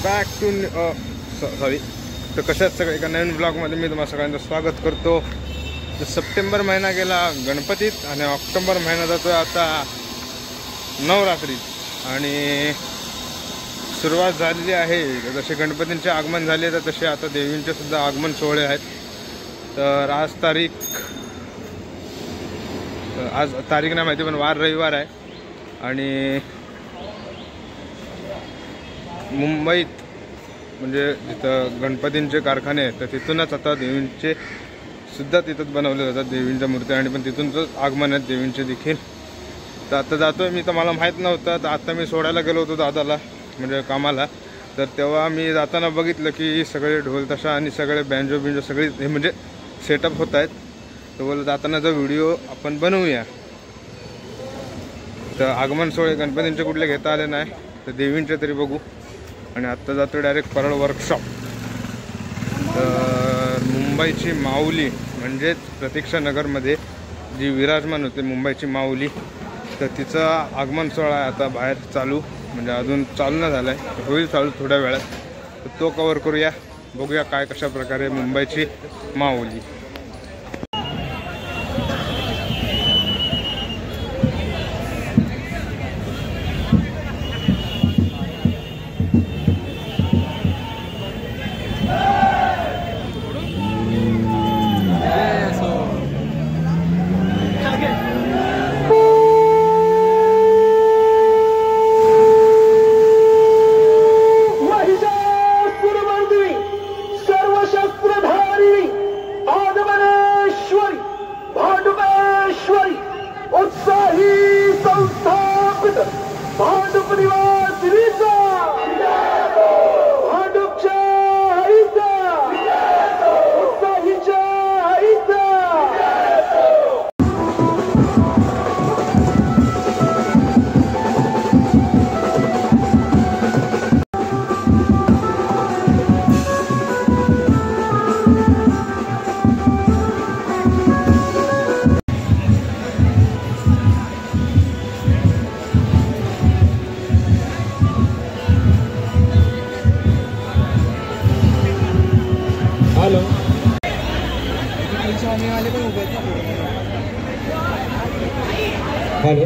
Back to sorry तर कशात सगळं एका नवीन ब्लॉगमध्ये मी तुम्हाला सगळ्यांचं स्वागत करतो। तर सप्टेंबर महिना गेला गणपतीत आणि ऑक्टोबर महिना जातो आता नवरात्रीत आणि सुरुवात झालेली आहे। जसे गणपतींचे आगमन झाले तर तसे आता देवींचे सुद्धा आगमन सोहळे आहेत। तर आज तारीख नाही माहिती पण वार रविवार आहे आणि मुंबईत म्हणजे जिथं गणपतींचे कारखाने आहेत तर तिथूनच आता देवींचे सुद्धा तिथंच बनवले जातात देवींच्या मूर्त्या आणि पण तिथूनच आगमन आहेत देवींचे देखील। तर आता जातोय मी, तर मला माहीत नव्हतं, तर आता मी सोडायला गेलो होतो दादाला म्हणजे कामाला। तर तेव्हा मी जाताना बघितलं की सगळे ढोल ताशा आणि सगळे बँजो बिंजो सगळे हे म्हणजे सेटअप होत आहेत। तर बोललं जातानाचा व्हिडिओ आपण बनवूया। तर आगमन सोहळे गणपतींचे कुठले घेता आले नाही तर देवींचे तरी बघू। आणि आत्ता जातो डायरेक्ट परळ वर्कशॉप। तर मुंबईची माऊली म्हणजेच प्रतीक्षा नगरमध्ये जी विराजमान होते मुंबईची माऊली, तर तिचा आगमन सोहळा आहे आता बाहेर चालू, म्हणजे अजून चालू नाही झाला आहे, होईल चालू थोड्या वेळात। तर तो कवर करूया, बघूया काय कशा प्रकारे मुंबईची माऊली। हेलो हेलो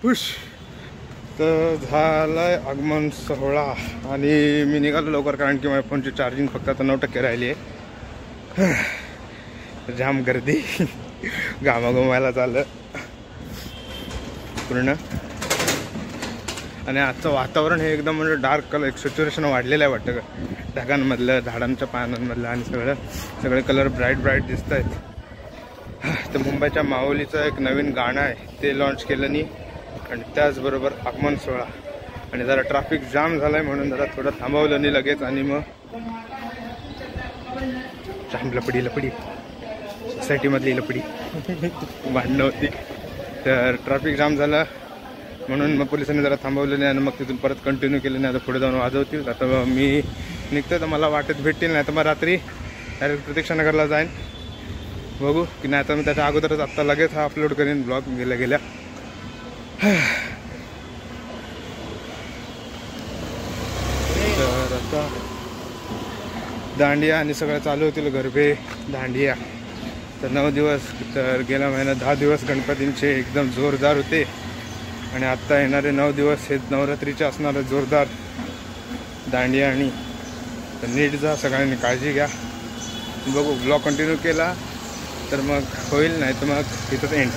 खुश तर झालाय आगमन सोहळा आणि मी निघालो लवकर कारण की माझ्या फोनची चार्जिंग फक्त आता 9% राहिली आहे. जाम गर्दी घामाघुमायला चाललं पूर्ण. आणि आजचं वातावरण हे एकदम म्हणजे डार्क कलर एक सॅच्युरेशन वाढलेलं आहे वाटतं का ढगांमधलं झाडांच्या पानांमधलं आणि सगळे कलर ब्राईट दिसत आहेत. तर मुंबईच्या माऊलीचं एक नवीन गाणं आहे ते लॉन्च केलं नाही आणि त्याचबरोबर आगमन सोहळा आणि जरा ट्रॅफिक जाम झालाय म्हणून जरा थोडं थांबवलं नाही लगेच आणि मग जाम लपडी सोसायटीमधली लपडी भांडणं होती. तर ट्रॅफिक जाम झालं म्हणून मग पोलिसांनी जरा थांबवलं नाही आणि मग तिथून परत कंटिन्यू केलं नाही. आता पुढे जाऊन वाजवतील. आता मी निघतो तर मला वाटत भेटतील नाही तर मग रात्री डायरेक्ट प्रतीक्षानगरला जाईन. बघू की नाही तर मी त्याच्या अगोदरच आत्ता लगेच हा अपलोड करेन ब्लॉग गेल्या. तर आता दांडिया आणि सगळं चालू होतील गरबे दांडिया. तर 9 दिवस तर गेल्या महिन्यात 10 दिवस गणपतींचे एकदम जोरदार होते आणि आत्ता येणारे 9 दिवस हे नवरात्रीचे असणारे जोरदार दांडिया. आणि तर नीट जा सगळ्यांनी काळजी घ्या. बघू ब्लॉग कंटिन्यू केला तर मग होईल नाही तर मग इथंच एंड.